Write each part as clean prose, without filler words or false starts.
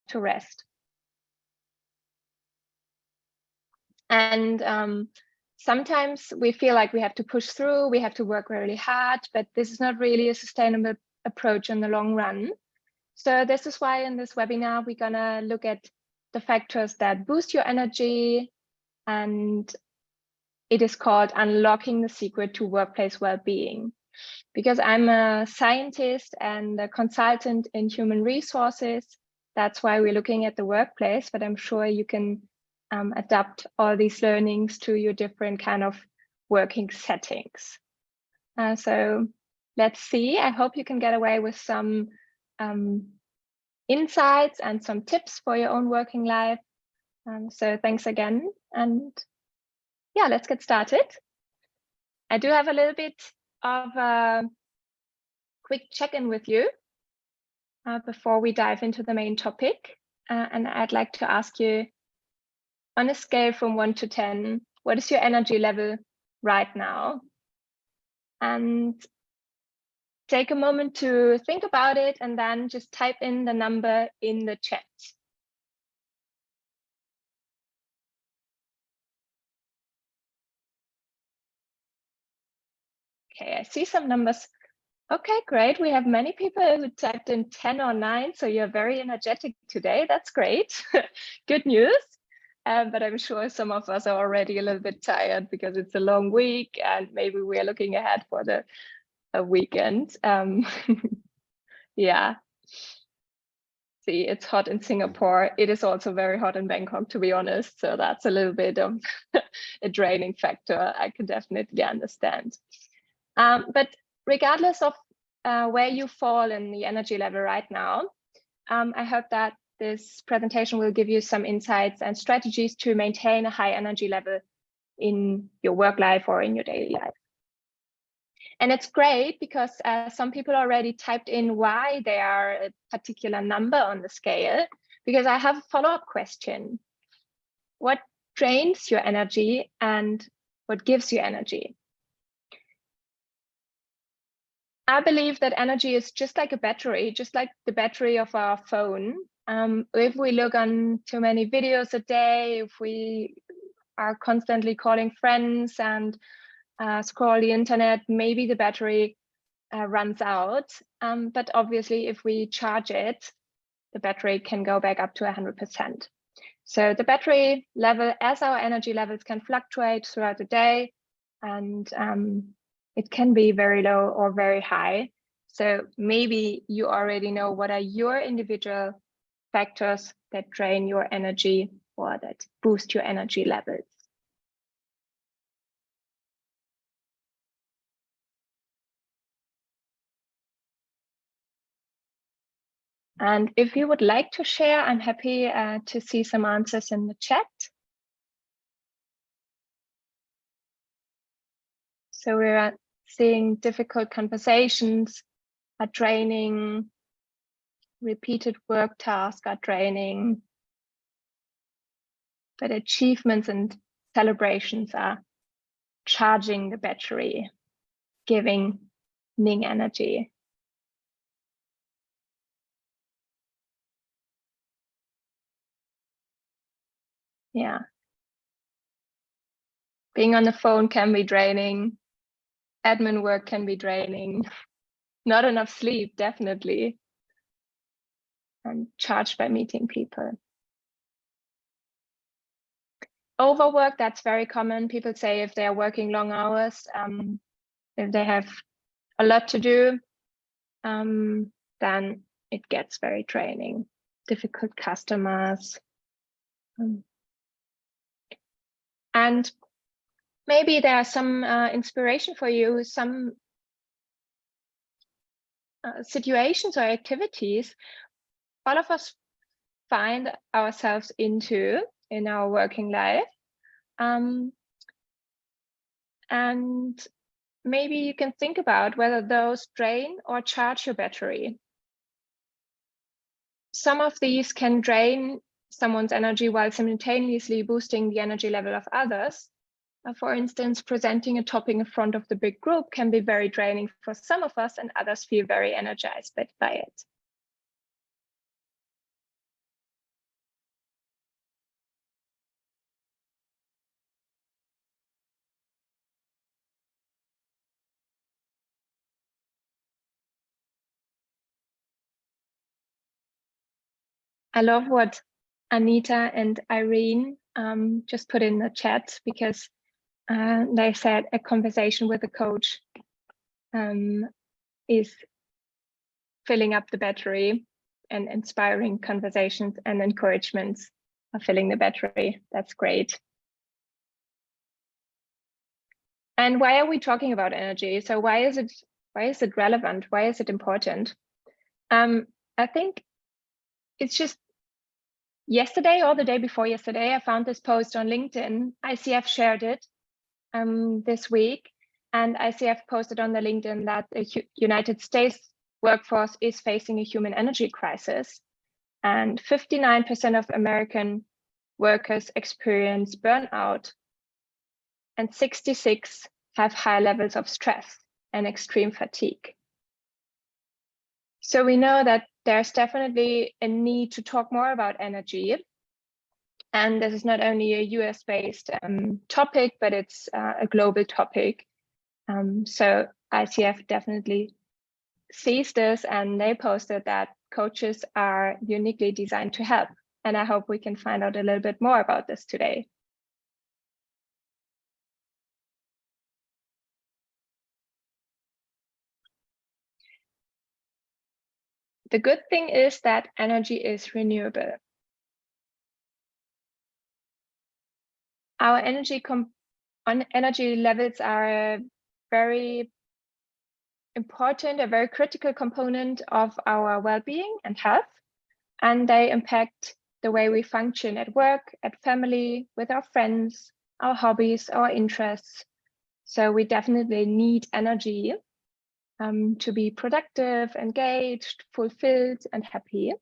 to rest. And sometimes we feel like we have to push through, we have to work really hard, but this is not really a sustainable approach in the long run. So this is why in this webinar, we're gonna look at the factors that boost your energy, and it is called Unlocking the Secret to Workplace Wellbeing. Because I'm a scientist and a consultant in human resources, that's why we're looking at the workplace, but I'm sure you can adapt all these learnings to your different kind of working settings. So let's see, I hope you can get away with some insights and some tips for your own working life. So thanks again, and yeah, let's get started. I do have a little bit of a quick check-in with you before we dive into the main topic. And I'd like to ask you, on a scale from 1 to 10, what is your energy level right now? And take a moment to think about it, and then just type in the number in the chat. Okay, I see some numbers. Okay, great. We have many people who typed in 10 or 9, so you're very energetic today. That's great. Good news. But I'm sure some of us are already a little bit tired because it's a long week and maybe we are looking ahead for the weekend. Yeah. See, it's hot in Singapore. It is also very hot in Bangkok, to be honest. So that's a little bit of a draining factor. I can definitely understand. But regardless of where you fall in the energy level right now, I hope that this presentation will give you some insights and strategies to maintain a high energy level in your work life or in your daily life. And it's great because some people already typed in why they are a particular number on the scale, because I have a follow-up question. What drains your energy and what gives you energy? I believe that energy is just like a battery, just like the battery of our phone. If we look on too many videos a day, if we are constantly calling friends and scroll the internet, maybe the battery runs out. But obviously, if we charge it, the battery can go back up to 100%. So the battery level, as our energy levels can fluctuate throughout the day, and it can be very low or very high. So maybe you already know what are your individual factors that drain your energy or that boost your energy levels. And if you would like to share, I'm happy to see some answers in the chat. So we're seeing difficult conversations are draining, repeated work tasks are draining, but achievements and celebrations are charging the battery, giving energy. Yeah. Being on the phone can be draining. Admin work can be draining. Not enough sleep, definitely. And charged by meeting people. Overwork, that's very common. People say if they're working long hours, if they have a lot to do, then it gets very draining. Difficult customers. And maybe there are some inspiration for you, some situations or activities all of us find ourselves into in our working life. And maybe you can think about whether those drain or charge your battery. Some of these can drain someone's energy while simultaneously boosting the energy level of others. For instance, presenting a topic in front of the big group can be very draining for some of us, and others feel very energized by it. I love what Anita and Irene just put in the chat, because they said a conversation with a coach is filling up the battery, and inspiring conversations and encouragements are filling the battery. That's great. And why are we talking about energy? So why is it relevant? Why is it important? I think it's just yesterday or the day before yesterday, I found this post on LinkedIn. ICF shared it this week, and ICF posted on the LinkedIn that the United States workforce is facing a human energy crisis, and 59% of American workers experience burnout, and 66 have high levels of stress and extreme fatigue. So we know that there's definitely a need to talk more about energy. And this is not only a US-based topic, but it's a global topic. So ICF definitely sees this, and they posted that coaches are uniquely designed to help. And I hope we can find out a little bit more about this today. The good thing is that energy is renewable. Our energy levels are a very important, a very critical component of our well-being and health, and they impact the way we function at work, at family, with our friends, our hobbies, our interests. So we definitely need energy to be productive, engaged, fulfilled, and happy.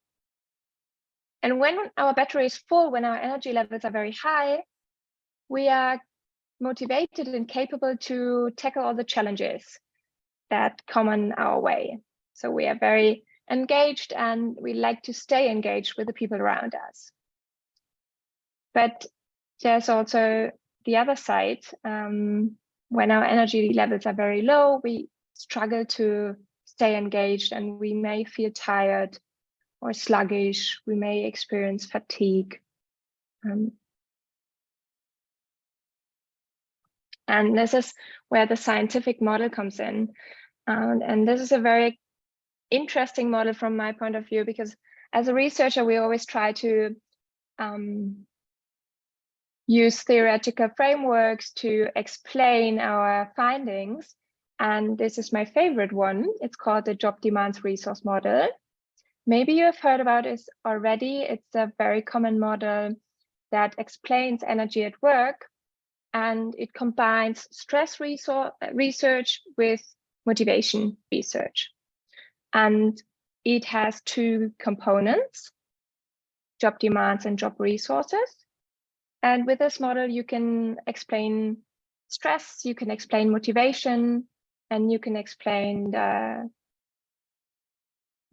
And when our battery is full, when our energy levels are very high, we are motivated and capable to tackle all the challenges that come on our way. So we are very engaged, and we like to stay engaged with the people around us. But there's also the other side. When our energy levels are very low, we struggle to stay engaged, and we may feel tired or sluggish. We may experience fatigue. And this is where the scientific model comes in. And this is a very interesting model from my point of view, because as a researcher, we always try to use theoretical frameworks to explain our findings. And this is my favorite one. It's called the job demands resource model. Maybe you have heard about it already. It's a very common model that explains energy at work, and it combines stress research with motivation research. And it has two components, job demands and job resources. And with this model, you can explain stress, you can explain motivation, and you can explain the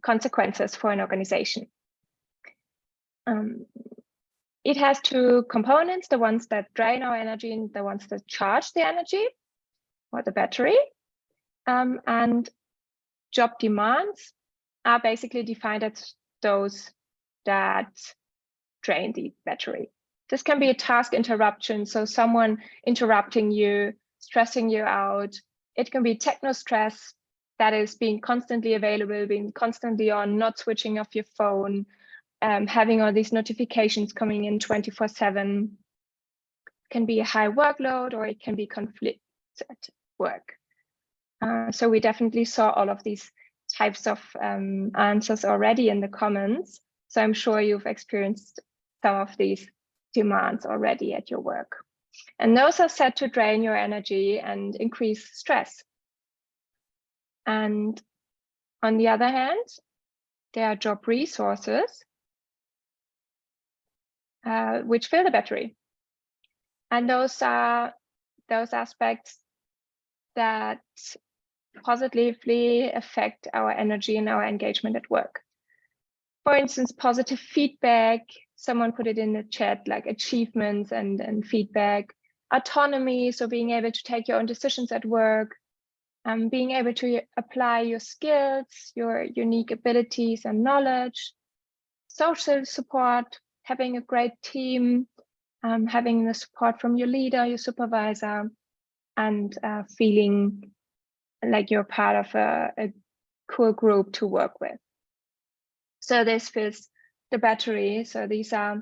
consequences for an organization. It has two components, the ones that drain our energy and the ones that charge the energy or the battery. And job demands are basically defined as those that drain the battery. This can be a task interruption, so someone interrupting you, stressing you out. It can be techno stress, that is being constantly available, being constantly on, not switching off your phone, having all these notifications coming in 24/7. Can be a high workload, or it can be conflicts at work. So we definitely saw all of these types of answers already in the comments. So I'm sure you've experienced some of these demands already at your work. And those are set to drain your energy and increase stress. And on the other hand, there are job resources which fill the battery. And those are those aspects that positively affect our energy and our engagement at work. For instance, positive feedback, someone put it in the chat, like achievements and feedback, autonomy, so being able to take your own decisions at work, being able to apply your skills, your unique abilities and knowledge, social support, having a great team, having the support from your leader, your supervisor, and feeling like you're part of a cool group to work with. So this fills the battery. So these are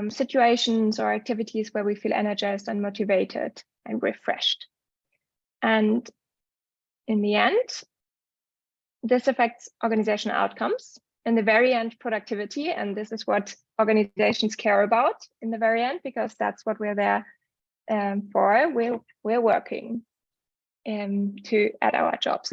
situations or activities where we feel energized and motivated and refreshed. And in the end, this affects organizational outcomes. In the very end, productivity. And this is what organizations care about in the very end, because that's what we're there for. We're working at our jobs.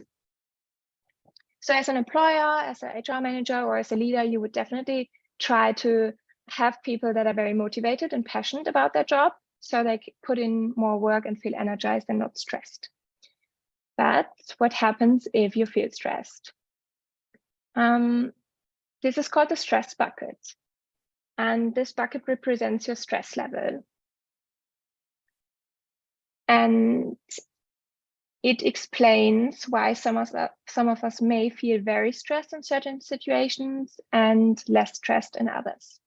So as an employer, as an HR manager, or as a leader, you would definitely try to have people that are very motivated and passionate about their job, so they put in more work and feel energized and not stressed. But what happens if you feel stressed? This is called the stress bucket. And this bucket represents your stress level. And it explains why some of us may feel very stressed in certain situations and less stressed in others.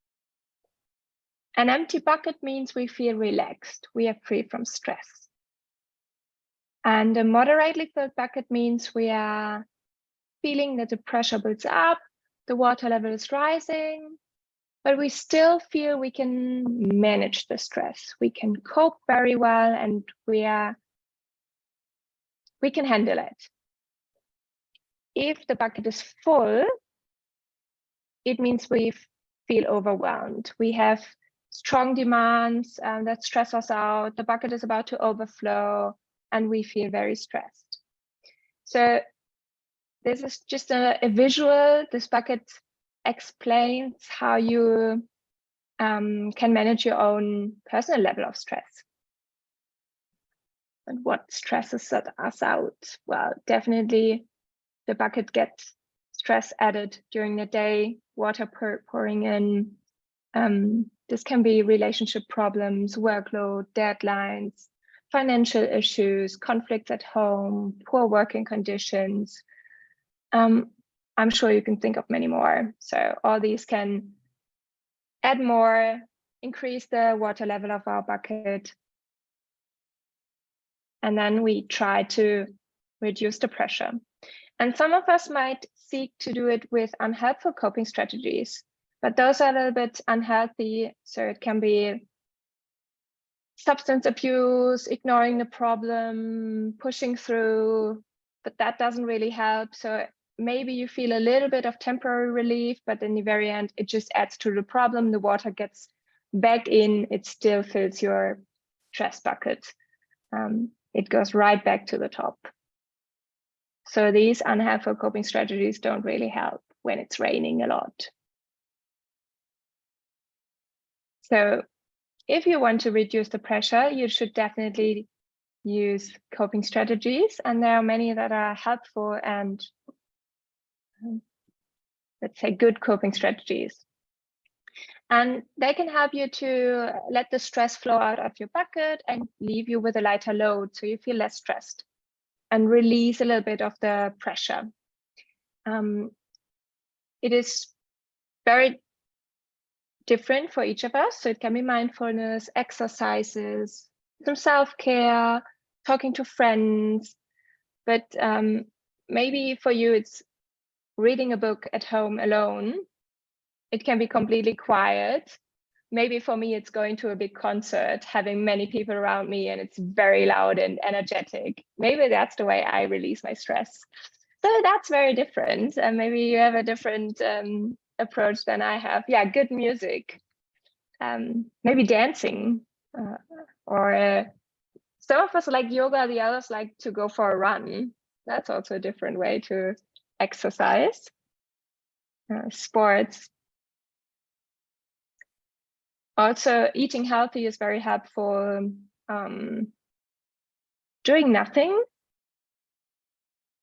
An empty bucket means we feel relaxed, we are free from stress. And a moderately filled bucket means we are feeling that the pressure builds up, the water level is rising, but we still feel we can manage the stress. We can cope very well, and we can handle it. If the bucket is full, it means we feel overwhelmed. We have strong demands that stress us out. The bucket is about to overflow, and we feel very stressed. So this is just a visual. This bucket explains how you can manage your own personal level of stress. And what stresses us out? Well, definitely the bucket gets stress added during the day, water pouring in. This can be relationship problems, workload, deadlines, financial issues, conflicts at home, poor working conditions. I'm sure you can think of many more. So all these can add more, increase the water level of our bucket. And then we try to reduce the pressure. And some of us might seek to do it with unhelpful coping strategies, but those are a little bit unhealthy. So it can be substance abuse, ignoring the problem, pushing through, but that doesn't really help. So maybe you feel a little bit of temporary relief, but in the very end, it just adds to the problem. The water gets back in, it still fills your stress bucket. It goes right back to the top. So these unhelpful coping strategies don't really help when it's raining a lot. So if you want to reduce the pressure, you should definitely use coping strategies. And there are many that are helpful and, let's say, good coping strategies. And they can help you to let the stress flow out of your bucket and leave you with a lighter load, so you feel less stressed and release a little bit of the pressure. It is very different for each of us. So it can be mindfulness, exercises, some self-care, talking to friends. But maybe for you, it's reading a book at home alone. It can be completely quiet. Maybe for me, it's going to a big concert, having many people around me, and it's very loud and energetic. Maybe that's the way I release my stress. So that's very different. And maybe you have a different approach than I have. Yeah, good music, maybe dancing, or some of us like yoga, the others like to go for a run. That's also a different way to exercise. Sports. Also, eating healthy is very helpful. Doing nothing,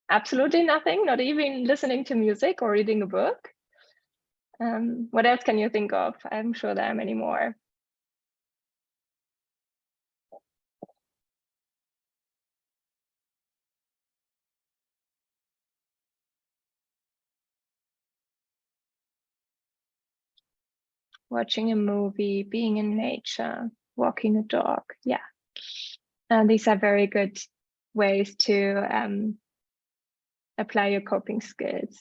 absolutely nothing, not even listening to music or reading a book. What else can you think of? I'm sure there are many more. watching a movie, being in nature, walking a dog. Yeah. And these are very good ways to apply your coping skills.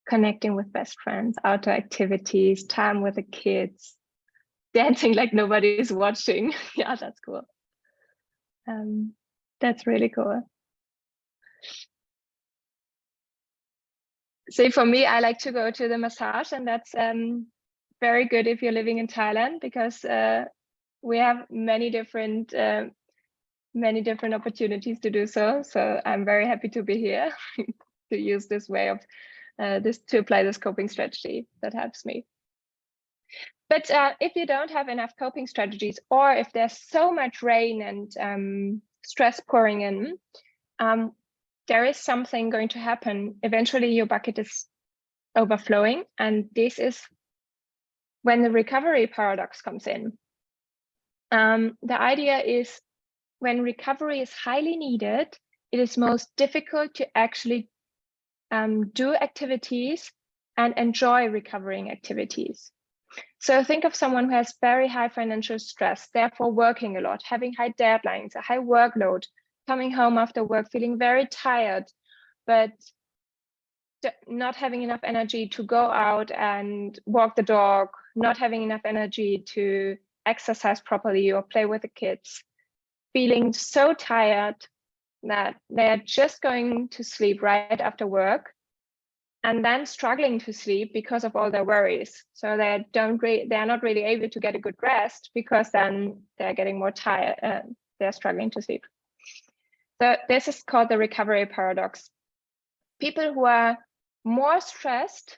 Connecting with best friends, outdoor activities, time with the kids, dancing like nobody is watching. Yeah, that's cool. That's really cool. So for me, I like to go to the massage, and that's very good if you're living in Thailand, because we have many different opportunities to do so. So I'm very happy to be here to use this way of to apply this coping strategy that helps me. But if you don't have enough coping strategies, or if there's so much rain and stress pouring in, there is something going to happen. Eventually your bucket is overflowing, and this is when the recovery paradox comes in. The idea is, when recovery is highly needed, it is most difficult to actually do activities and enjoy recovering activities. So think of someone who has very high financial stress, therefore working a lot, having high deadlines, a high workload, coming home after work, feeling very tired, but not having enough energy to go out and walk the dog, not having enough energy to exercise properly or play with the kids, feeling so tired that they're just going to sleep right after work, and then struggling to sleep because of all their worries. So they're not really able to get a good rest, because then they're getting more tired. They're struggling to sleep. So this is called the recovery paradox. People who are more stressed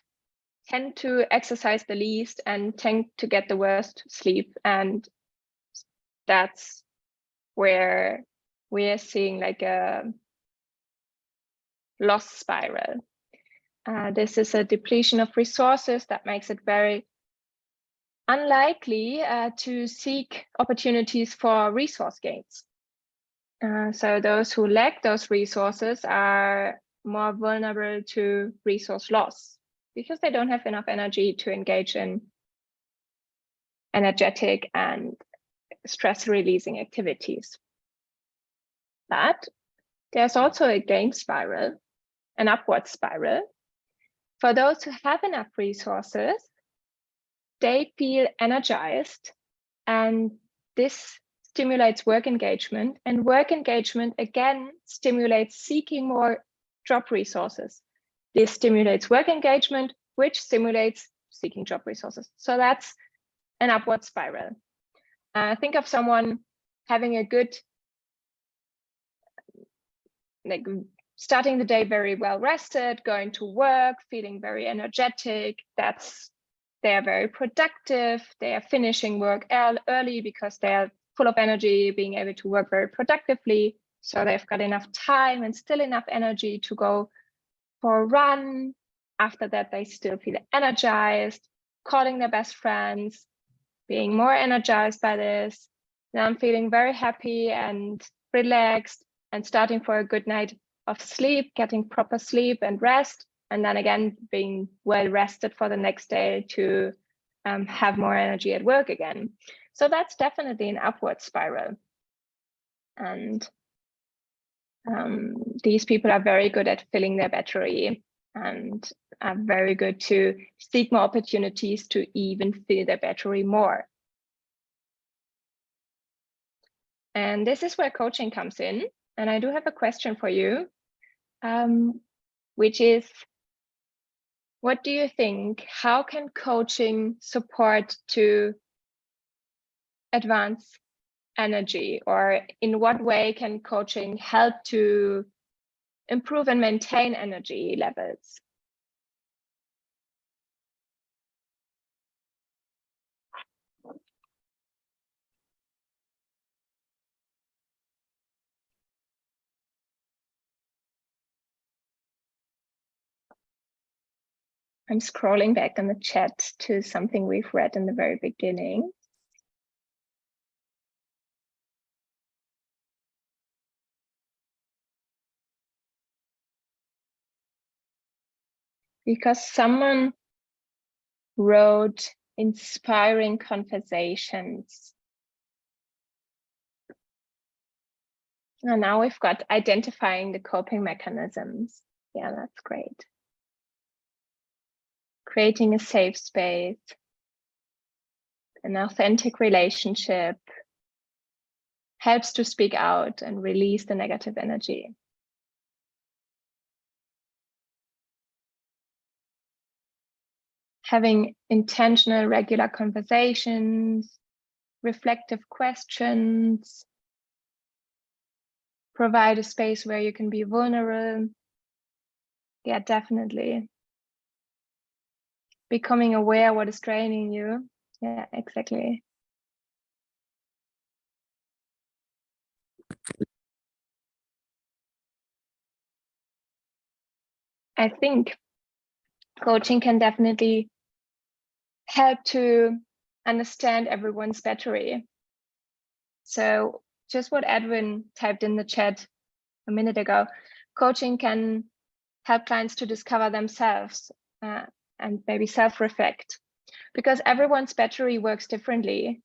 tend to exercise the least and tend to get the worst sleep. And that's where we're seeing like a loss spiral. This is a depletion of resources that makes it very unlikely to seek opportunities for resource gains. So those who lack those resources are more vulnerable to resource loss, because they don't have enough energy to engage in energetic and stress-releasing activities. But there's also a gain spiral, an upward spiral. For those who have enough resources, they feel energized, and this stimulates work engagement, and work engagement again stimulates seeking more job resources. This stimulates work engagement, which stimulates seeking job resources. So that's an upward spiral. Think of someone having a good, like starting the day very well rested, going to work, feeling very energetic. They are very productive. They are finishing work early because they are full of energy, being able to work very productively. So they've got enough time and still enough energy to go for a run. After that, they still feel energized, calling their best friends, being more energized by this. Now I'm feeling very happy and relaxed and starting for a good night of sleep, getting proper sleep and rest, and then again being well rested for the next day to have more energy at work again. So that's definitely an upward spiral. And these people are very good at filling their battery and are very good to seek more opportunities to even fill their battery more. And this is where coaching comes in. And I do have a question for you, which is, what do you think? How can coaching support to advance energy, or in what way can coaching help to improve and maintain energy levels? I'm scrolling back in the chat to something we've read in the very beginning. Because someone wrote inspiring conversations. And now we've got identifying the coping mechanisms. Yeah, that's great. Creating a safe space, an authentic relationship, helps to speak out and release the negative energy. Having intentional, regular conversations, reflective questions, provide a space where you can be vulnerable. Yeah, definitely. Becoming aware what is draining you. Yeah, exactly. I think coaching can definitely help to understand everyone's battery. So just what Edwin typed in the chat a minute ago, coaching can help clients to discover themselves and maybe self-reflect, because everyone's battery works differently.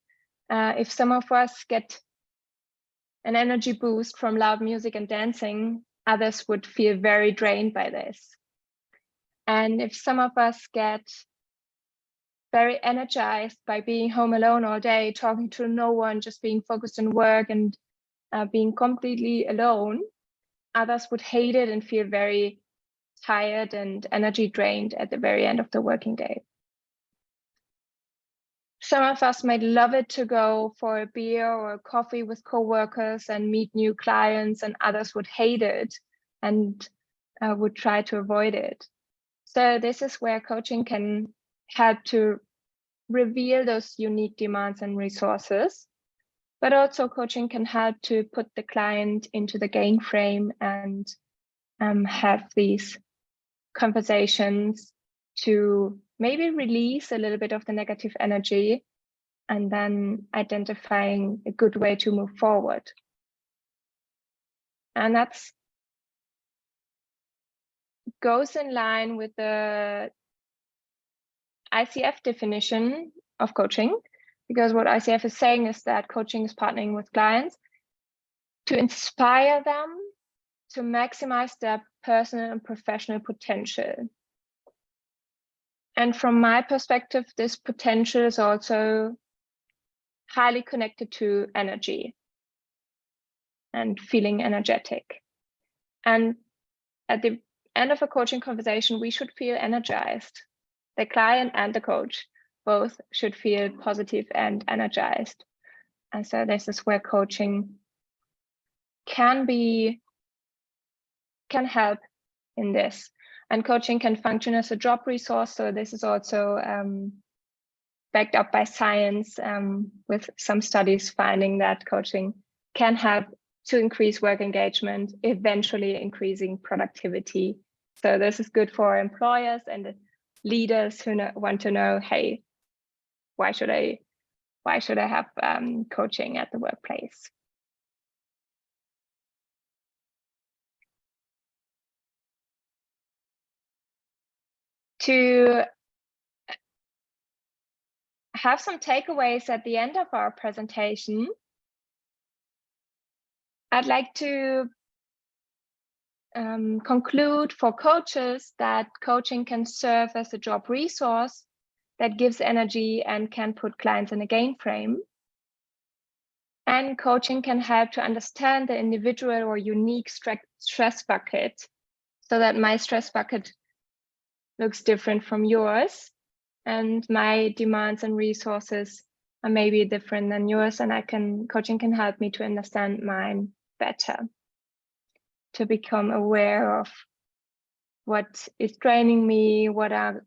If some of us get an energy boost from loud music and dancing, others would feel very drained by this. And if some of us get very energized by being home alone all day, talking to no one, just being focused on work and being completely alone, others would hate it and feel very tired and energy drained at the very end of the working day. Some of us might love it to go for a beer or a coffee with coworkers and meet new clients, and others would hate it and would try to avoid it. So this is where coaching can help to reveal those unique demands and resources, but also coaching can help to put the client into the gain frame and have these conversations to maybe release a little bit of the negative energy and then identifying a good way to move forward. And that's goes in line with the ICF definition of coaching, because what ICF is saying is that coaching is partnering with clients to inspire them to maximize their personal and professional potential. And from my perspective, this potential is also highly connected to energy and feeling energetic. And at the end of a coaching conversation, we should feel energized. The client and the coach both should feel positive and energized. And so this is where coaching can help in this. And coaching can function as a job resource. So this is also backed up by science, with some studies finding that coaching can help to increase work engagement, eventually increasing productivity. So this is good for employers and leaders who want to know, hey, why should I have coaching at the workplace? To have some takeaways at the end of our presentation, I'd like to conclude for coaches that coaching can serve as a job resource that gives energy and can put clients in a gain frame. And coaching can help to understand the individual or unique stress bucket, so that my stress bucket looks different from yours, and my demands and resources are maybe different than yours, and coaching can help me to understand mine better, to become aware of what is draining me, what are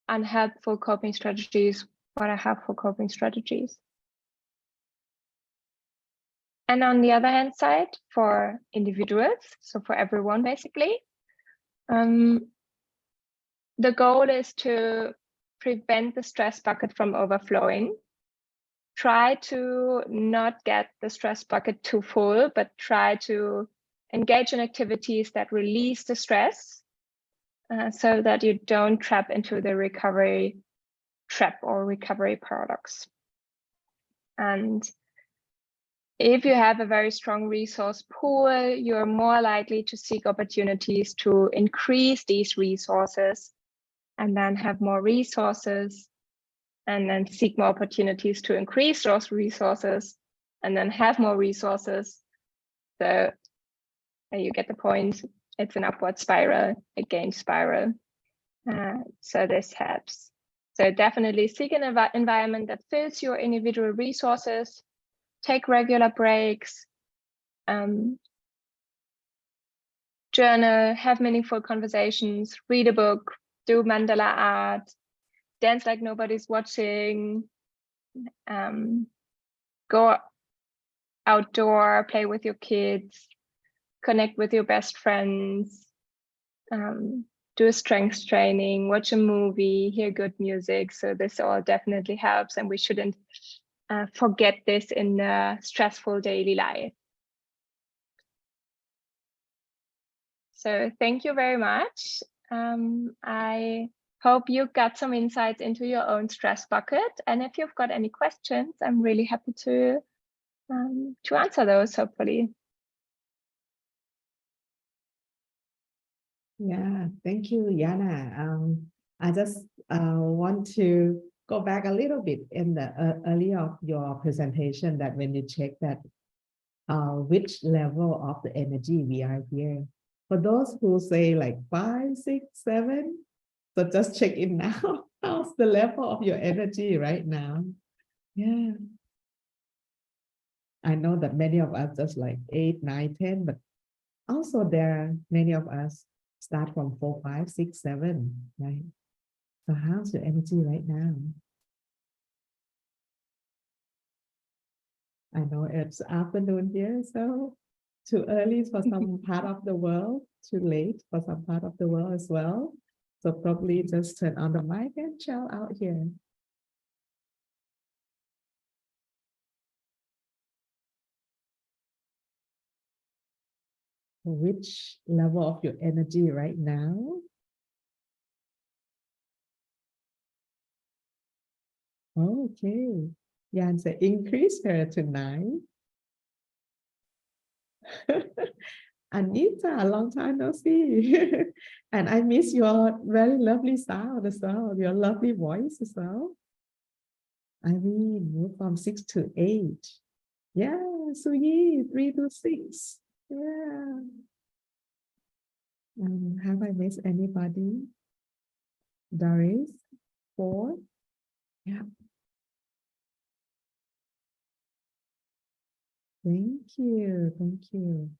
unhelpful coping strategies, what are helpful coping strategies. And on the other hand side, for individuals, so for everyone basically, the goal is to prevent the stress bucket from overflowing. Try to not get the stress bucket too full, but try to engage in activities that release the stress, so that you don't trap into the recovery trap or recovery paradox. And if you have a very strong resource pool, you're more likely to seek opportunities to increase these resources and then have more resources, and then seek more opportunities to increase those resources and then have more resources. So you get the point. It's an upward spiral, a gain spiral. So this helps. So definitely seek an environment that fills your individual resources, take regular breaks, journal, have meaningful conversations, read a book, do mandala art, dance like nobody's watching, go outdoor, play with your kids, connect with your best friends, do a strength training, watch a movie, hear good music. So this all definitely helps, and we shouldn't forget this in the stressful daily life. So thank you very much. I hope you got some insights into your own stress bucket. And if you've got any questions, I'm really happy to answer those, hopefully. Yeah, thank you, Jana. I just want to go back a little bit in the earlier of your presentation, that when you check that which level of the energy we are here. For those who say like 5, 6, 7, so just check in now. How's the level of your energy right now? Yeah. I know that many of us just like 8, 9, 10, but also there are many of us start from 4, 5, 6, 7, right? So how's your energy right now? I know it's afternoon here, so too early for some part of the world, too late for some part of the world as well. So probably just turn on the mic and chill out here. Which level of your energy right now? Okay. Jan said increase her to 9. Anita, a long time no see. And I miss your very lovely sound as well, your lovely voice as well. Irene, move from 6 to 8. Yeah, Suyi, 3 to 6. Yeah. Have I missed anybody? Doris, 4. Yeah. Thank you. Thank you.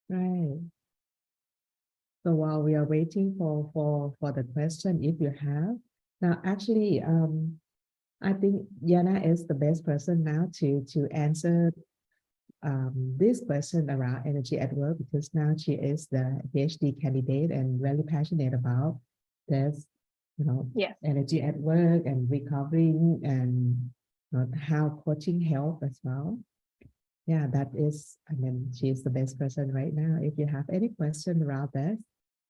Right. So while we are waiting for the question, if you have, now actually, I think Jana is the best person now to answer this question around energy at work, because now she is the PhD candidate and really passionate about this, Yes. energy at work and recovering, and how coaching help as well. Yeah, that is, I mean, she's the best person right now. If you have any question around that,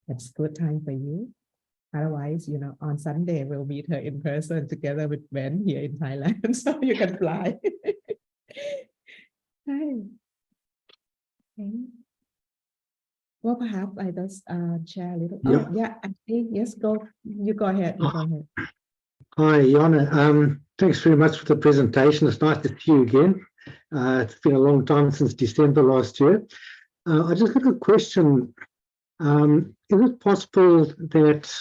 it's good time for you. Otherwise, on Sunday, we'll meet her in person together with Ben here in Thailand, so you can fly. Hi. Okay. Well, perhaps I just share a little. Yep. Oh, yeah, actually, yes, go. You go ahead. You go ahead. Hi, Jana. Thanks very much for the presentation. It's nice to see you again. It's been a long time since December last year. I just got a question. Is it possible that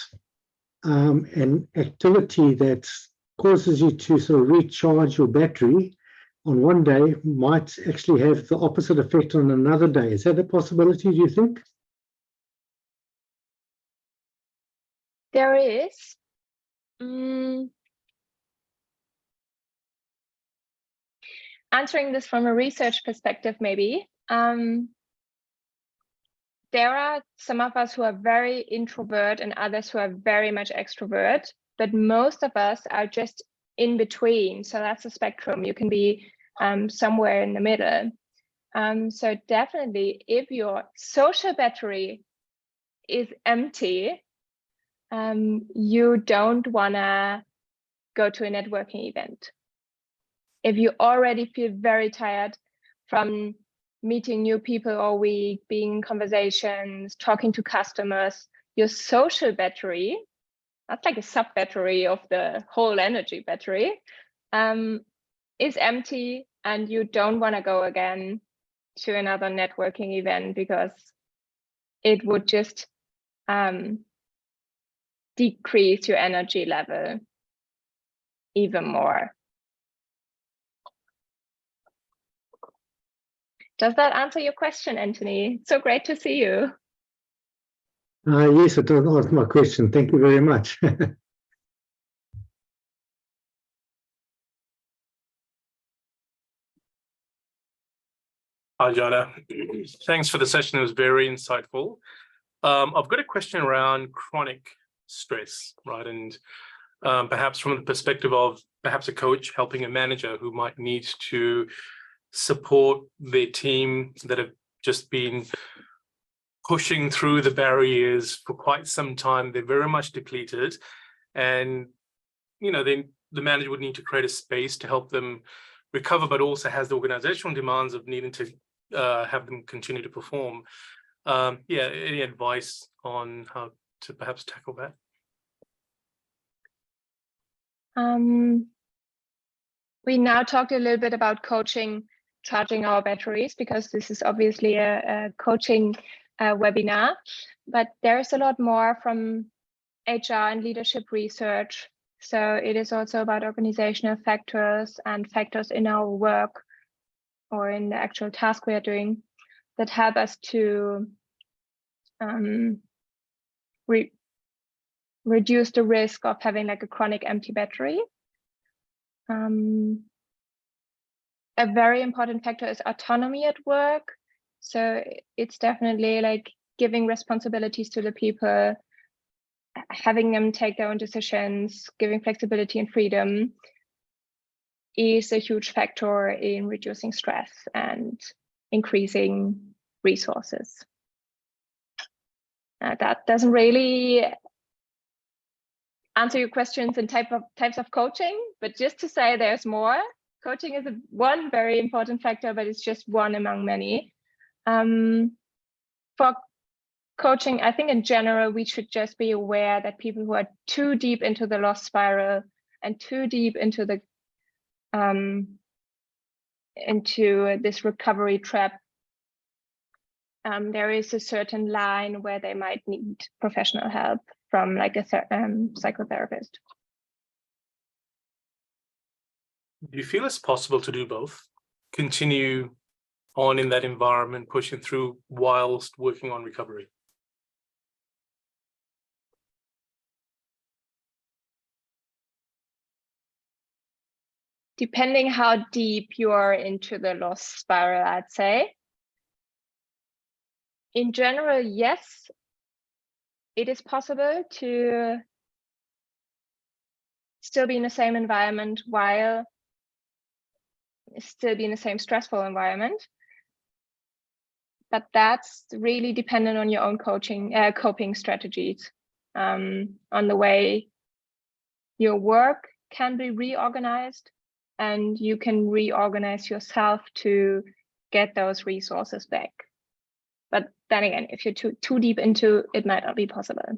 an activity that causes you to sort of recharge your battery on one day might actually have the opposite effect on another day? Is that a possibility, do you think? There is. Answering this from a research perspective, maybe. There are some of us who are very introvert and others who are very much extrovert, but most of us are just in between. So that's a spectrum. You can be somewhere in the middle. So definitely, if your social battery is empty, you don't want to go to a networking event. If you already feel very tired from meeting new people all week, being in conversations, talking to customers, your social battery, that's like a sub battery of the whole energy battery, is empty, and you don't want to go again to another networking event because it would just decrease your energy level even more. Does that answer your question, Anthony? So great to see you. Yes, it does answer my question. Thank you very much. Hi, Jana. Thanks for the session. It was very insightful. I've got a question around chronic stress, right? And perhaps from the perspective of perhaps a coach helping a manager who might need to support their team that have just been pushing through the barriers for quite some time. They're very much depleted. And, you know, then the manager would need to create a space to help them recover, but also has the organizational demands of needing to have them continue to perform. Yeah, any advice on how to perhaps tackle that? We now talked a little bit about coaching, charging our batteries, because this is obviously a coaching webinar, but there's a lot more from HR and leadership research. So it is also about organizational factors and factors in our work or in the actual task we are doing that help us to reduce the risk of having like a chronic empty battery. A very important factor is autonomy at work. So it's definitely like giving responsibilities to the people, having them take their own decisions, giving flexibility and freedom is a huge factor in reducing stress and increasing resources. That doesn't really answer your questions in types of coaching, but just to say there's more. Coaching is one very important factor, but it's just one among many. For coaching, I think in general, we should just be aware that people who are too deep into the loss spiral and too deep into the into this recovery trap, there is a certain line where they might need professional help from like a psychotherapist. Do you feel it's possible to do both? Continue on in that environment, pushing through whilst working on recovery? Depending how deep you are into the loss spiral, I'd say. In general, yes, it is possible to still be in the same environment while still be in the same stressful environment. But that's really dependent on your own coping strategies, on the way your work can be reorganized, and you can reorganize yourself to get those resources back. But then again, if you're too deep into it, might not be possible.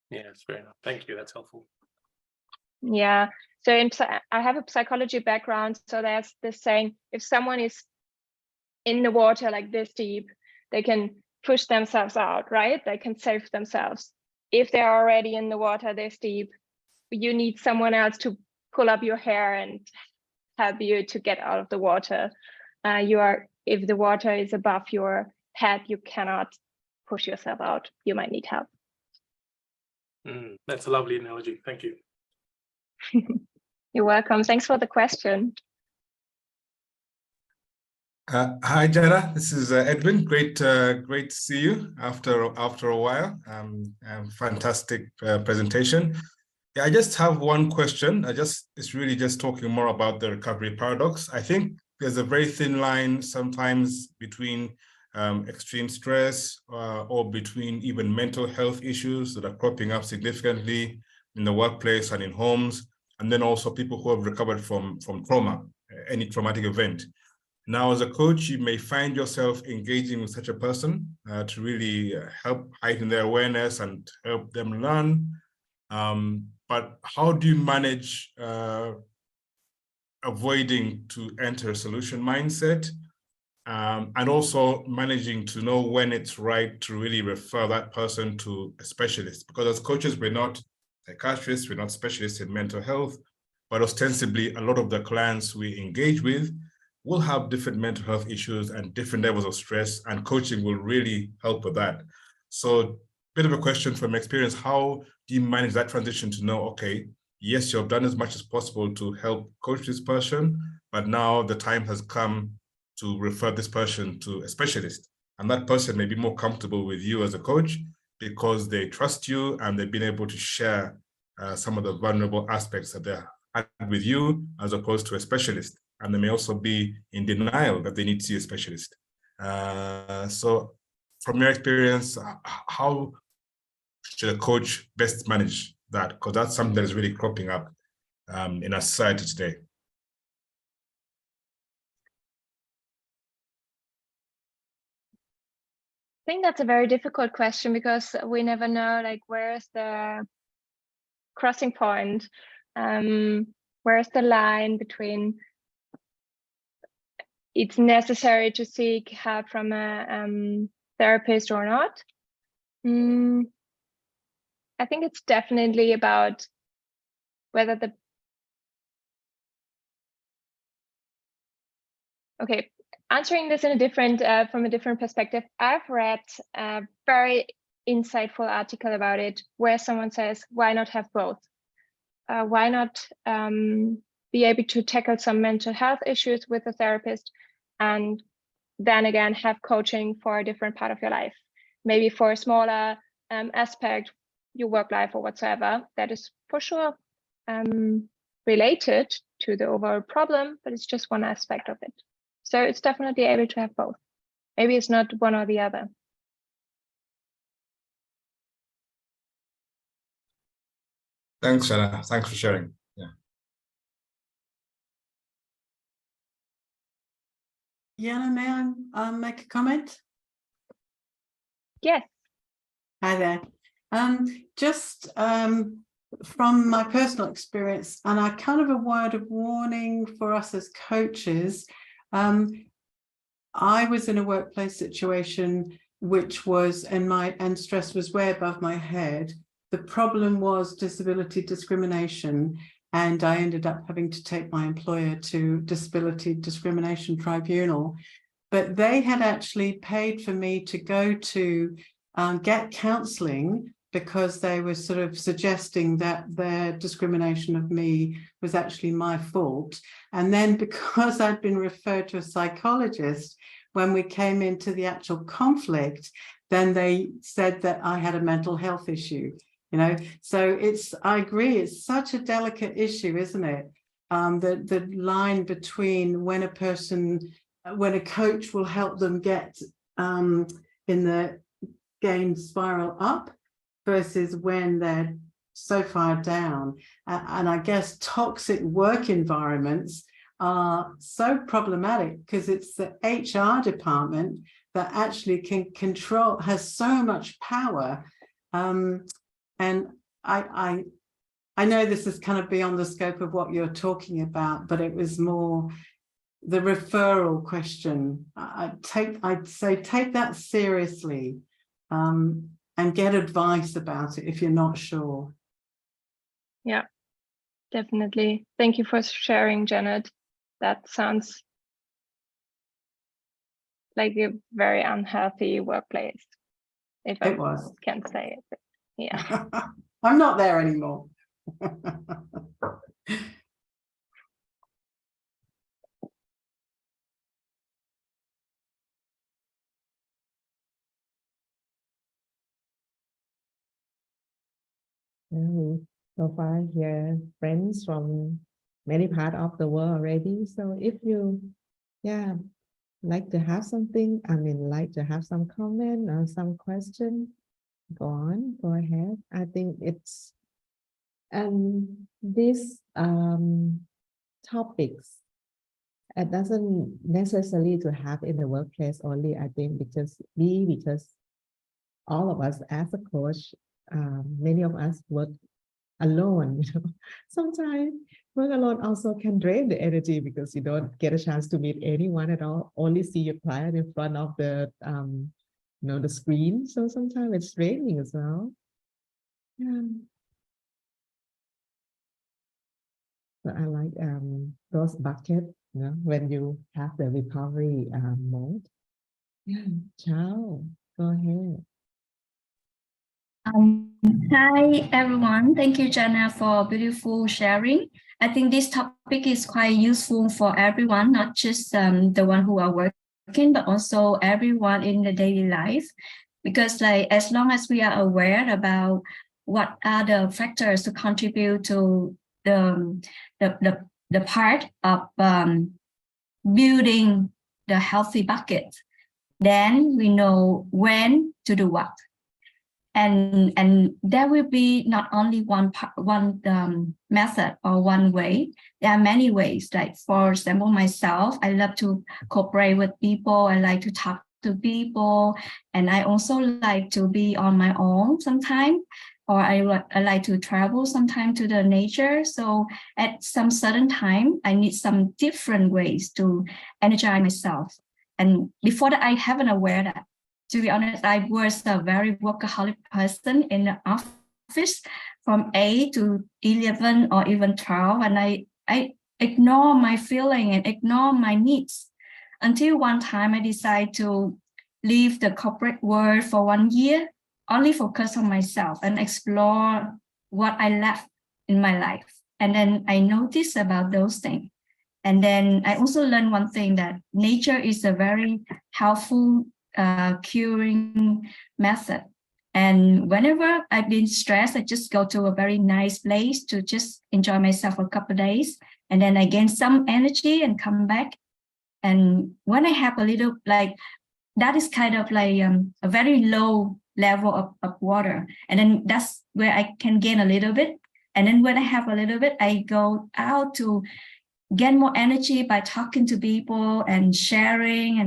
Yeah, that's fair enough. Thank you. That's helpful. Yeah. So I have a psychology background. So there's this saying, if someone is in the water like this deep, they can push themselves out, right? They can save themselves. If they're already in the water this deep, you need someone else to pull up your hair and help you to get out of the water. If the water is above your head, you cannot push yourself out. You might need help. That's a lovely analogy. Thank you. You're welcome. Thanks for the question. Hi, Jana. This is Edwin. Great to see you after a while. Fantastic presentation. I just have one question. It's really just talking more about the recovery paradox. I think there's a very thin line sometimes between extreme stress or between even mental health issues that are cropping up significantly in the workplace and in homes, and then also people who have recovered from trauma, any traumatic event. Now, as a coach, you may find yourself engaging with such a person to really help heighten their awareness and help them learn. But how do you manage avoiding to enter a solution mindset, and also managing to know when it's right to really refer that person to a specialist? Because as coaches, we're not psychiatrists, we're not specialists in mental health, but ostensibly a lot of the clients we engage with will have different mental health issues and different levels of stress, and coaching will really help with that. So, bit of a question from experience: how do you manage that transition to know, okay, yes, you've done as much as possible to help coach this person, but now the time has come to refer this person to a specialist, and that person may be more comfortable with you as a coach because they trust you and they've been able to share some of the vulnerable aspects that they had with you as opposed to a specialist. And they may also be in denial that they need to see a specialist. So from your experience, how should a coach best manage that? Because that's something that is really cropping up in our society today. I think that's a very difficult question because we never know, like, where's the crossing point? Where's the line between it's necessary to seek help from a therapist or not? I think it's definitely about whether the answering this in a different from a different perspective. I've read a very insightful article about it where someone says, why not have both? Why not be able to tackle some mental health issues with a therapist and then again have coaching for a different part of your life, maybe for a smaller aspect, your work life or whatsoever, that is for sure related to the overall problem, but it's just one aspect of it. So it's definitely able to have both. Maybe it's not one or the other. Thanks, Anna. Thanks for sharing. Yeah. Jana, may I make a comment? Yes. Hi there. Just from my personal experience, and I kind of a word of warning for us as coaches. I was in a workplace situation which was, and stress was way above my head. The problem was disability discrimination, and I ended up having to take my employer to disability discrimination tribunal. But they had actually paid for me to go to get counselling because they were sort of suggesting that their discrimination of me was actually my fault. And then because I'd been referred to a psychologist, when we came into the actual conflict, then they said that I had a mental health issue, you know. So it's, I agree, it's such a delicate issue, isn't it? The line between when a coach will help them get in the game spiral up versus when they're so far down. And I guess toxic work environments are so problematic because it's the HR department that actually can control, has so much power. And I know this is kind of beyond the scope of what you're talking about, but it was more the referral question. I'd say take that seriously. And get advice about it if you're not sure. Yeah, definitely. Thank you for sharing, Janet. That sounds like a very unhealthy workplace, if I can say it. Yeah. I'm not there anymore. So far here friends from many parts of the world already. So if you Yeah, like to have something, like to have some comment or some question. Go on, go ahead. I think it's these topics, it doesn't necessarily to have in the workplace only, I think, because all of us as a coach, many of us work alone. Sometimes work alone also can drain the energy because you don't get a chance to meet anyone at all, only see your client in front of the the screen. So sometimes it's draining as well. Yeah. So I like those buckets, when you have the recovery mode. Yeah, ciao. Go ahead. Hi everyone. Thank you, Jana, for beautiful sharing. I think this topic is quite useful for everyone, not just the one who are working, but also everyone in the daily life. Because like as long as we are aware about what are the factors to contribute to the part of building the healthy bucket, then we know when to do what. And there will be not only one method or one way. There are many ways. Like for example, myself, I love to cooperate with people. I like to talk to people, and I also like to be on my own sometimes, or I like to travel sometime to the nature. So at some certain time, I need some different ways to energize myself. And before that, I haven't aware that. To be honest, I was a very workaholic person in the office from 8 to 11 or even 12, and I ignore my feeling and ignore my needs until one time I decided to leave the corporate world for 1 year, only focus on myself and explore what I left in my life. And then I noticed about those things. And then I also learned one thing, that nature is a very helpful curing method. And whenever I've been stressed, I just go to a very nice place to just enjoy myself for a couple of days. And then I gain some energy and come back. And when I have a little, like, that is kind of like a very low level of water. And then that's where I can gain a little bit. And then when I have a little bit, I go out to get more energy by talking to people and sharing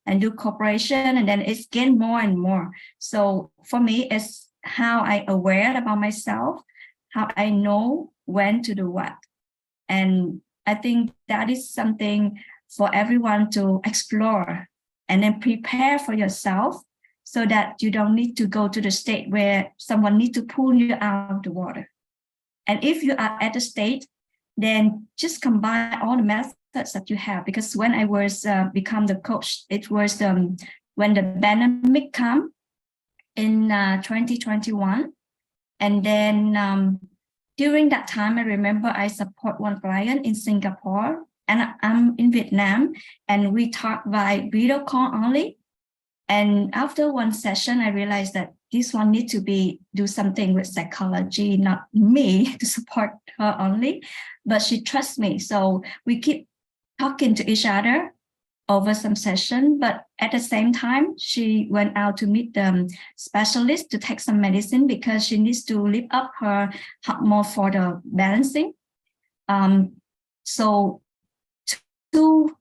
and do cooperation, and then it's gain more and more. So for me, it's how I aware about myself, how I know when to do what. And I think that is something for everyone to explore and then prepare for yourself, so that you don't need to go to the state where someone needs to pull you out of the water. And if you are at the state, then just combine all the methods that you have. Because when I was become the coach, it was when the pandemic came in 2021. And then during that time, I remember I support one client in Singapore, and I'm in Vietnam, and we talk by video call only. And after one session, I realized that this one needs to do something with psychology, not me to support her only, but she trusts me. So we keep talking to each other over some session, but at the same time, she went out to meet the specialist to take some medicine because she needs to lift up her hormone for the balancing. So two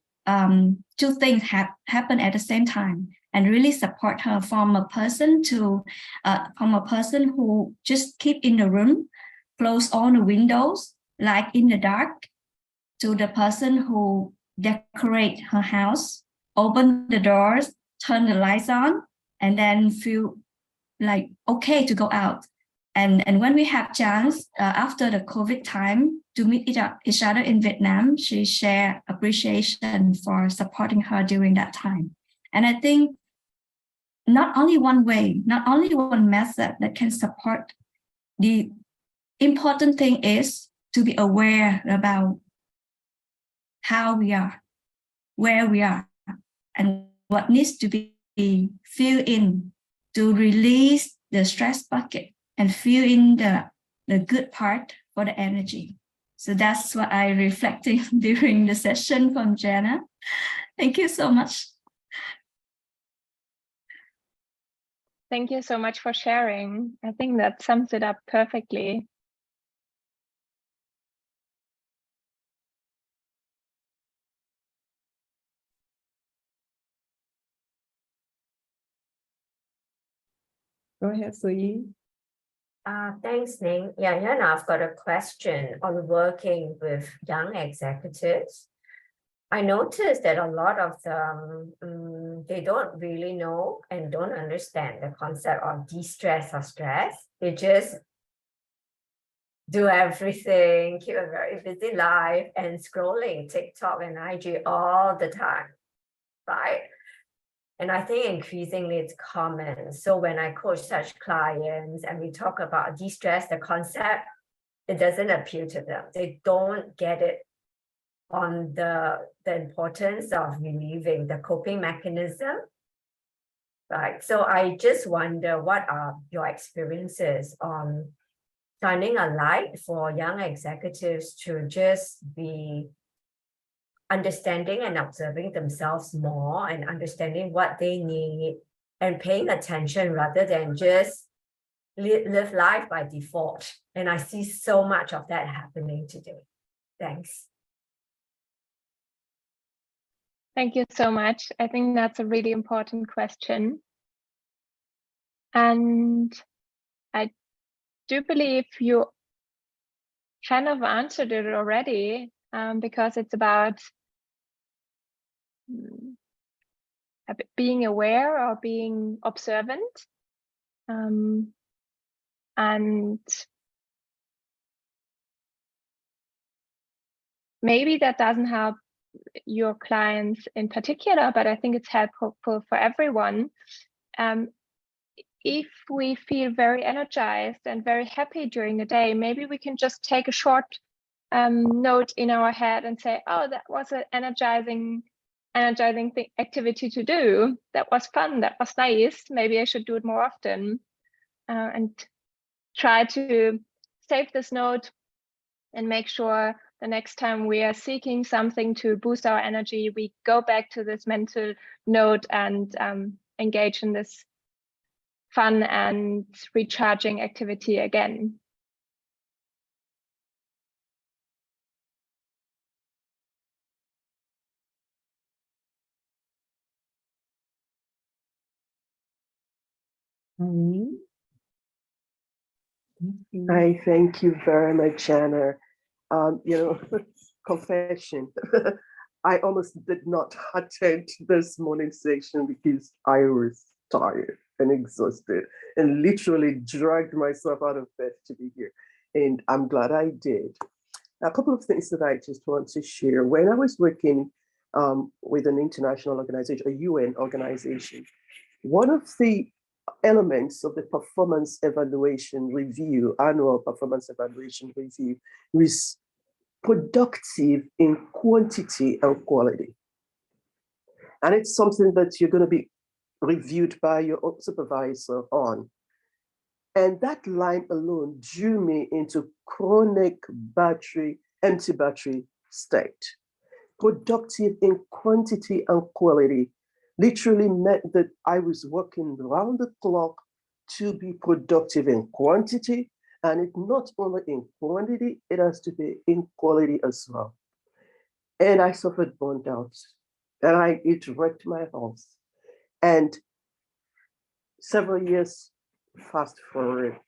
things happen at the same time, and really support her from a person who just keep in the room, close all the windows, like in the dark, to the person who decorate her house, open the doors, turn the lights on, and then feel like okay to go out. And when we have chance after the COVID time to meet each other in Vietnam, she shared appreciation for supporting her during that time. And I think not only one way, not only one method that can support. The important thing is to be aware about how we are, where we are, and what needs to be filled in to release the stress bucket and fill in the good part for the energy. So that's what I reflected during the session from Jana. Thank you so much. Thank you so much for sharing. I think that sums it up perfectly. Go ahead, Sui. Thanks, Ning. Yeah, Yana, I've got a question on working with young executives. I noticed that a lot of them, they don't really know and don't understand the concept of de-stress or stress. They just do everything, keep a very busy life and scrolling TikTok and IG all the time, right? And I think increasingly it's common. So when I coach such clients and we talk about de-stress, the concept, it doesn't appeal to them. They don't get it on the importance of relieving the coping mechanism. Right. So I just wonder, what are your experiences on shining a light for young executives to just be understanding and observing themselves more and understanding what they need and paying attention rather than just live life by default. And I see so much of that happening today. Thanks. Thank you so much. I think that's a really important question. And I do believe you kind of answered it already, because it's about being aware or being observant. And maybe that doesn't help your clients in particular, but I think it's helpful for everyone. If we feel very energized and very happy during the day, maybe we can just take a short note in our head and say, oh, that was an energizing activity to do. That was fun. That was nice. Maybe I should do it more often. And try to save this note and make sure the next time we are seeking something to boost our energy, we go back to this mental note and engage in this fun and recharging activity again. I thank you very much, Anna. Confession. I almost did not attend this morning section because I was tired and exhausted and literally dragged myself out of bed to be here. And I'm glad I did. A couple of things that I just want to share. When I was working with an international organization, a UN organization, one of the elements of the performance evaluation review, annual performance evaluation review, is productive in quantity and quality. And it's something that you're going to be reviewed by your supervisor on. And that line alone drew me into chronic empty battery state. Productive in quantity and quality literally meant that I was working round the clock to be productive in quantity, and it not only in quantity, it has to be in quality as well. And I suffered burnout, and it wrecked my health. And several years fast forward,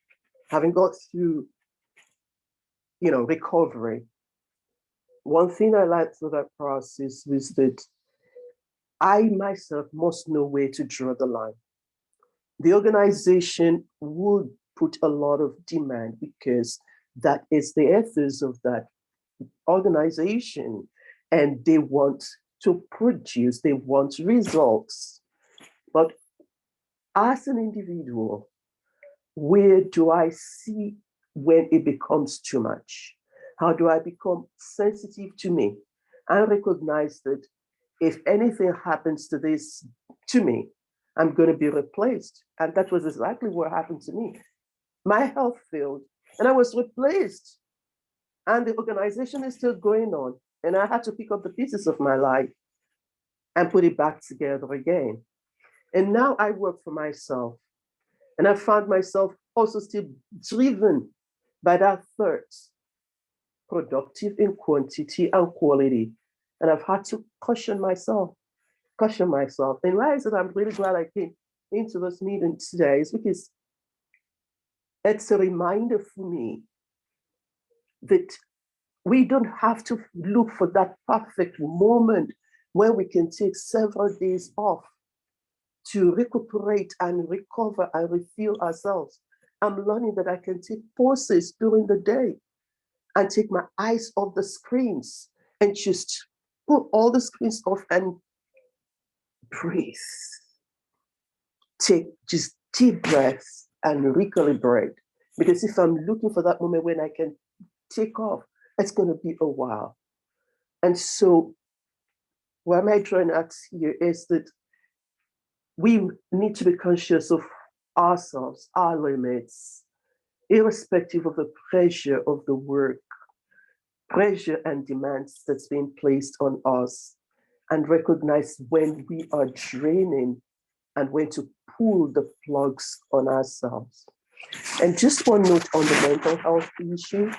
having got through, recovery, one thing I learned through that process was that I myself must know where to draw the line. The organization would put a lot of demand because that is the ethos of that organization, and they want to produce, they want results. But as an individual, where do I see when it becomes too much? How do I become sensitive to me? I recognize that if anything happens to this to me, I'm going to be replaced. And that was exactly what happened to me. My health failed and I was replaced. And the organization is still going on. And I had to pick up the pieces of my life. and put it back together again. And now I work for myself. And I found myself also still driven by that thirst, productive in quantity and quality. And I've had to caution myself. And why is it I'm really glad I came into this meeting today is because it's a reminder for me that we don't have to look for that perfect moment where we can take several days off to recuperate and recover and refuel ourselves. I'm learning that I can take pauses during the day and take my eyes off the screens and just put all the screens off and breathe. Take just deep breaths and recalibrate. Because if I'm looking for that moment when I can take off, it's going to be a while. And so what am I trying at here is that we need to be conscious of ourselves, our limits, irrespective of the pressure of the work, pressure and demands that's being placed on us, and recognize when we are draining and when to pull the plugs on ourselves. And just one note on the mental health issue,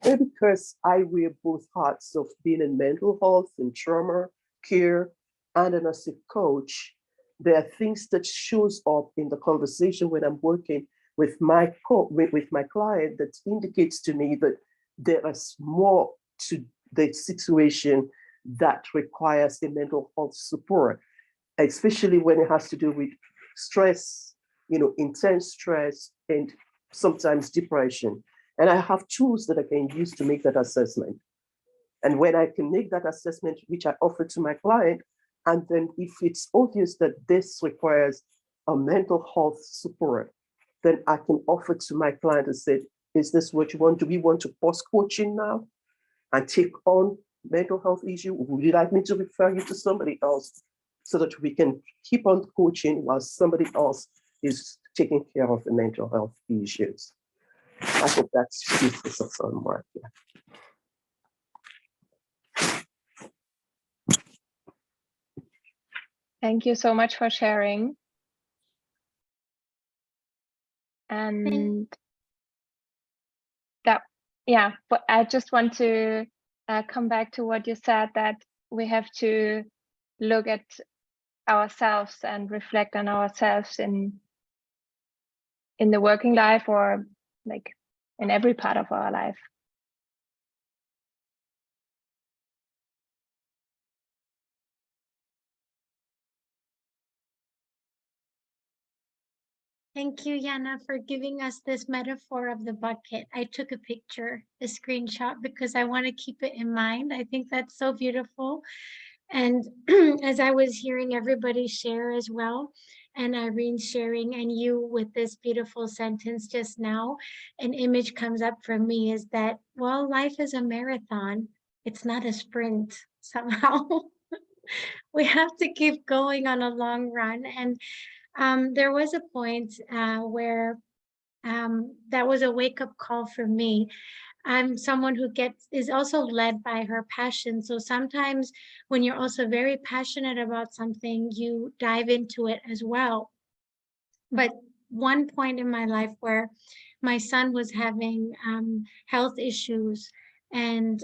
because I wear both hats of being in mental health and trauma care and as a coach, there are things that shows up in the conversation when I'm working with my client that indicates to me that there is more to the situation that requires a mental health support, especially when it has to do with stress, intense stress, and sometimes depression. And I have tools that I can use to make that assessment. And when I can make that assessment, which I offer to my client, and then if it's obvious that this requires a mental health support, then I can offer to my client and say, is this what you want? Do we want to pause coaching now and take on mental health issue? Would you like me to refer you to somebody else so that we can keep on coaching while somebody else is taking care of the mental health issues? I hope that's useful for someone. Yeah. Thank you so much for sharing. And that, yeah, but I just want to come back to what you said, that we have to look at ourselves and reflect on ourselves in the working life, or like in every part of our life. Thank you, Yana, for giving us this metaphor of the bucket. I took a picture, a screenshot, because I want to keep it in mind. I think that's so beautiful. And as I was hearing everybody share as well, and Irene sharing, and you with this beautiful sentence just now, an image comes up for me is that, well, life is a marathon. It's not a sprint somehow. We have to keep going on a long run. And there was a point where that was a wake-up call for me. I'm someone who is also led by her passion. So sometimes when you're also very passionate about something, you dive into it as well. But one point in my life where my son was having health issues, and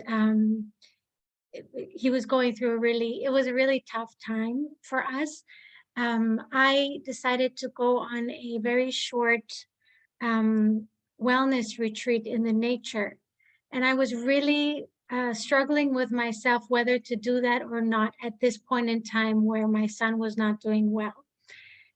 he was going through it was a really tough time for us. I decided to go on a very short wellness retreat in the nature. And I was really struggling with myself whether to do that or not at this point in time where my son was not doing well.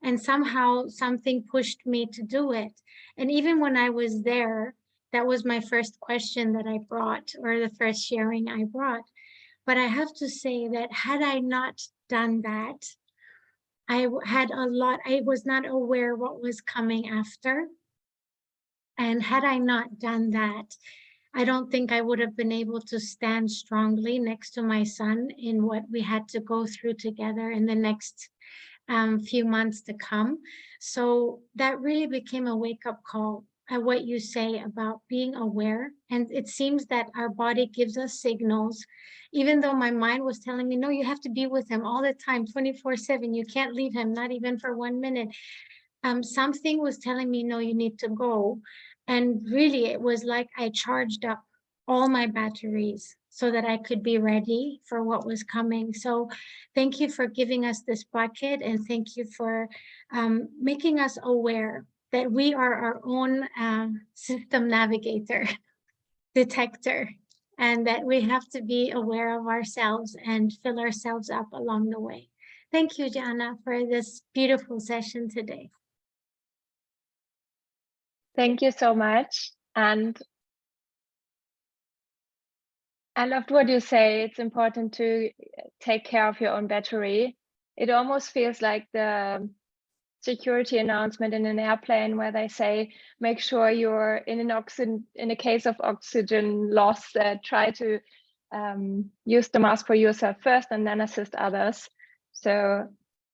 And somehow something pushed me to do it. And even when I was there, that was my first question that I brought, or the first sharing I brought. But I have to say that had I not done that, I was not aware what was coming after. And had I not done that, I don't think I would have been able to stand strongly next to my son in what we had to go through together in the next few months to come. So that really became a wake-up call what you say about being aware. And it seems that our body gives us signals, even though my mind was telling me, no, you have to be with him all the time, 24/7. You can't leave him, not even for 1 minute. Something was telling me, no, you need to go. And really, it was like I charged up all my batteries so that I could be ready for what was coming. So thank you for giving us this bucket, and thank you for making us aware that we are our own system navigator, detector, and that we have to be aware of ourselves and fill ourselves up along the way. Thank you, Jana, for this beautiful session today. Thank you so much. And I loved what you say. It's important to take care of your own battery. It almost feels like the security announcement in an airplane where they say, make sure you're in a case of oxygen loss, try to use the mask for yourself first and then assist others. So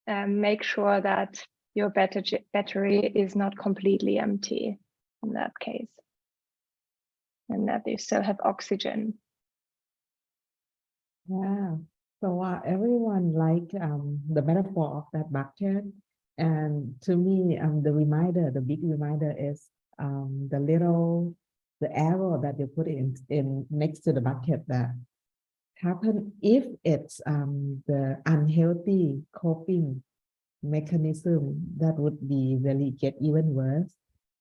make sure that your battery is not completely empty in that case, and that you still have oxygen. Yeah. So everyone like the metaphor of that bucket. And to me, the reminder, the big reminder is the arrow that you put in next to the bucket that happen if it's the unhealthy coping mechanism that would be really get even worse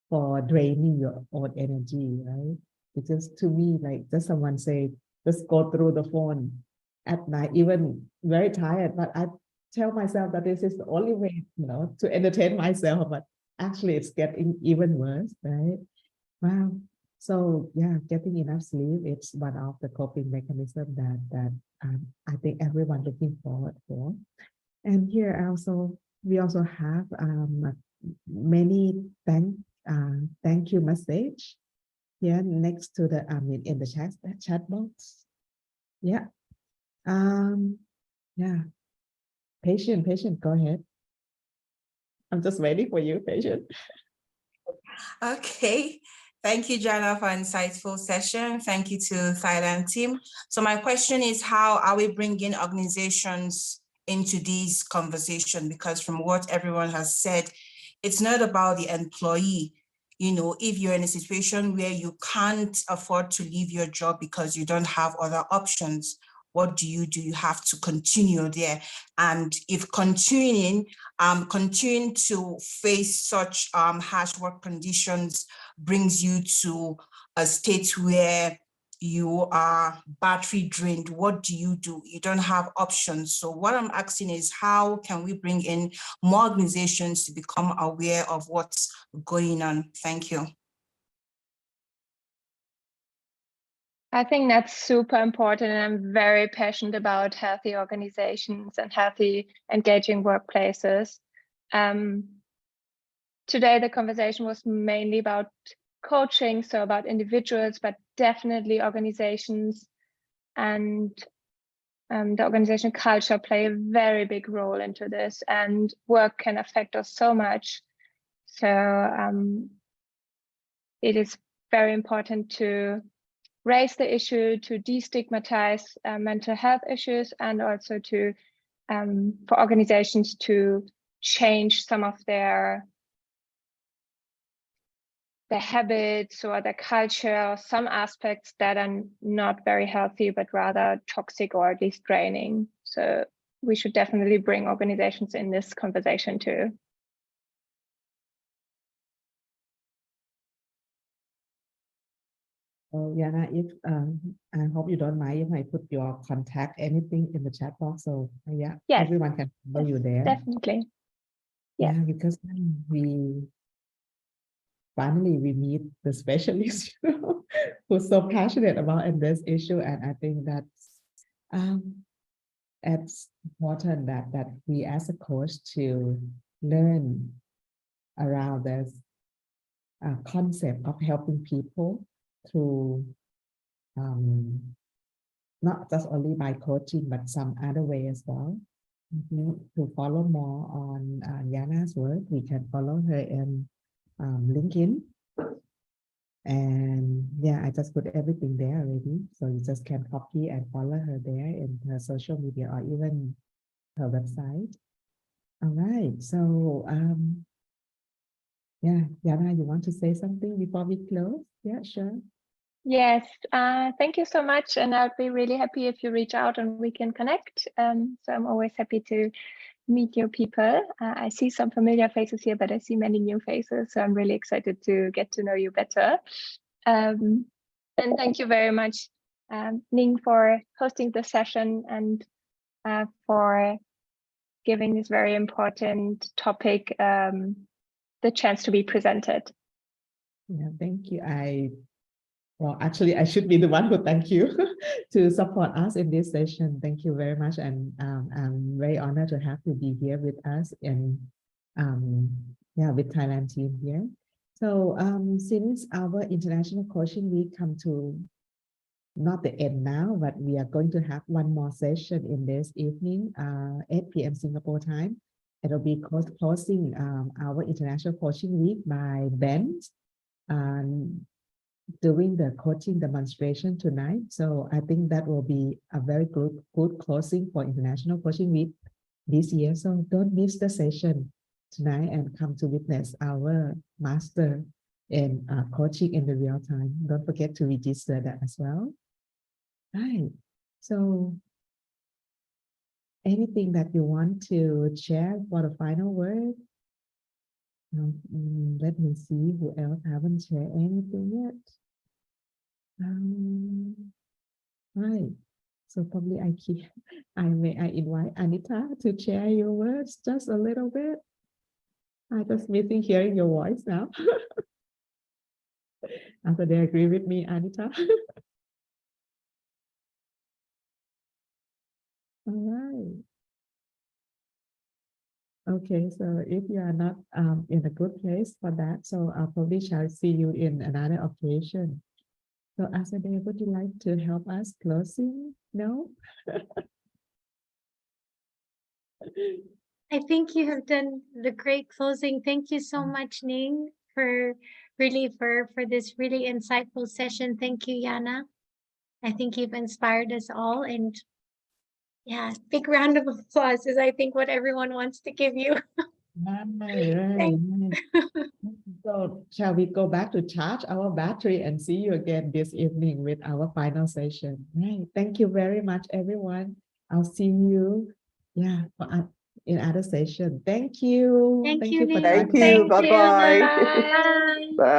for draining your own energy, right? Because to me, like just someone say, just go through the phone at night, even very tired, but I tell myself that this is the only way, to entertain myself, but actually it's getting even worse, right? Wow. So yeah, getting enough sleep, it's one of the coping mechanisms that I think everyone looking forward for. And here also, we also have many thank you message here next to the in the chat box. Yeah. Yeah. Patient, go ahead. I'm just waiting for you, Patient. Okay. Thank you, Jana, for an insightful session. Thank you to Thailand team. So my question is, how are we bringing organizations into this conversation? Because from what everyone has said, it's not about the employee. If you're in a situation where you can't afford to leave your job because you don't have other options, what do? You have to continue there. And if continuing to face such harsh work conditions brings you to a state where you are battery drained, what do? You don't have options. So what I'm asking is, how can we bring in more organizations to become aware of what's going on? Thank you. I think that's super important, and I'm very passionate about healthy organizations and healthy, engaging workplaces. Today, the conversation was mainly about coaching, so about individuals, but definitely organizations and the organization culture play a very big role into this, and work can affect us so much. So it is very important to raise the issue, to destigmatize mental health issues, and also to for organizations to change some of their habits or their culture, or some aspects that are not very healthy, but rather toxic or at least draining. So we should definitely bring organizations in this conversation too. Oh, Yana, if I hope you don't mind if I put your contact, anything in the chat box, so yeah, yes, everyone can follow you there. Definitely. Yeah, because we finally we meet the specialist who's so passionate about this issue, and I think that's it's important that we as a coach to learn around this concept of helping people through not just only by coaching, but some other way as well. To follow more on Yana's work, we can follow her in LinkedIn. And yeah, I just put everything there already. So you just can copy and follow her there in her social media or even her website. All right. So yeah, Yana, you want to say something before we close? Yeah, sure. Yes, thank you so much. And I'd be really happy if you reach out and we can connect. So I'm always happy to meet new people. I see some familiar faces here, but I see many new faces. So I'm really excited to get to know you better. And thank you very much, Ning, for hosting the session and for giving this very important topic the chance to be presented. Yeah, thank you. Well, actually, I should be the one who thank you to support us in this session. Thank you very much. And I'm very honored to have you be here with us and yeah, with Thailand team here. So since our International Coaching Week come to not the end now, but we are going to have one more session in this evening, 8 p.m. Singapore time. It'll be closing our International Coaching Week by Ben doing the coaching demonstration tonight. So I think that will be a very good closing for International Coaching Week this year. So don't miss the session tonight and come to witness our master in coaching in the real time. Don't forget to register that as well. Right. So anything that you want to share for the final word? Let me see who else haven't shared anything yet. Right. So probably I invite Anita to share your words just a little bit. I just missing hearing your voice now. After they agree with me, Anita. All right. Okay, so if you are not in a good place for that, so I probably shall see you in another occasion. So Asade, would you like to help us closing? No? I think you have done the great closing. Thank you so much, Ning, for this really insightful session. Thank you, Yana. I think you've inspired us all, and yeah, big round of applause is I think what everyone wants to give you. Right. So shall we go back to charge our battery and see you again this evening with our final session? Right. Thank you very much, everyone. I'll see you, yeah, in other session. Thank you. Thank you, for Ning. Thank joining you. us. Bye-bye. Bye. Bye.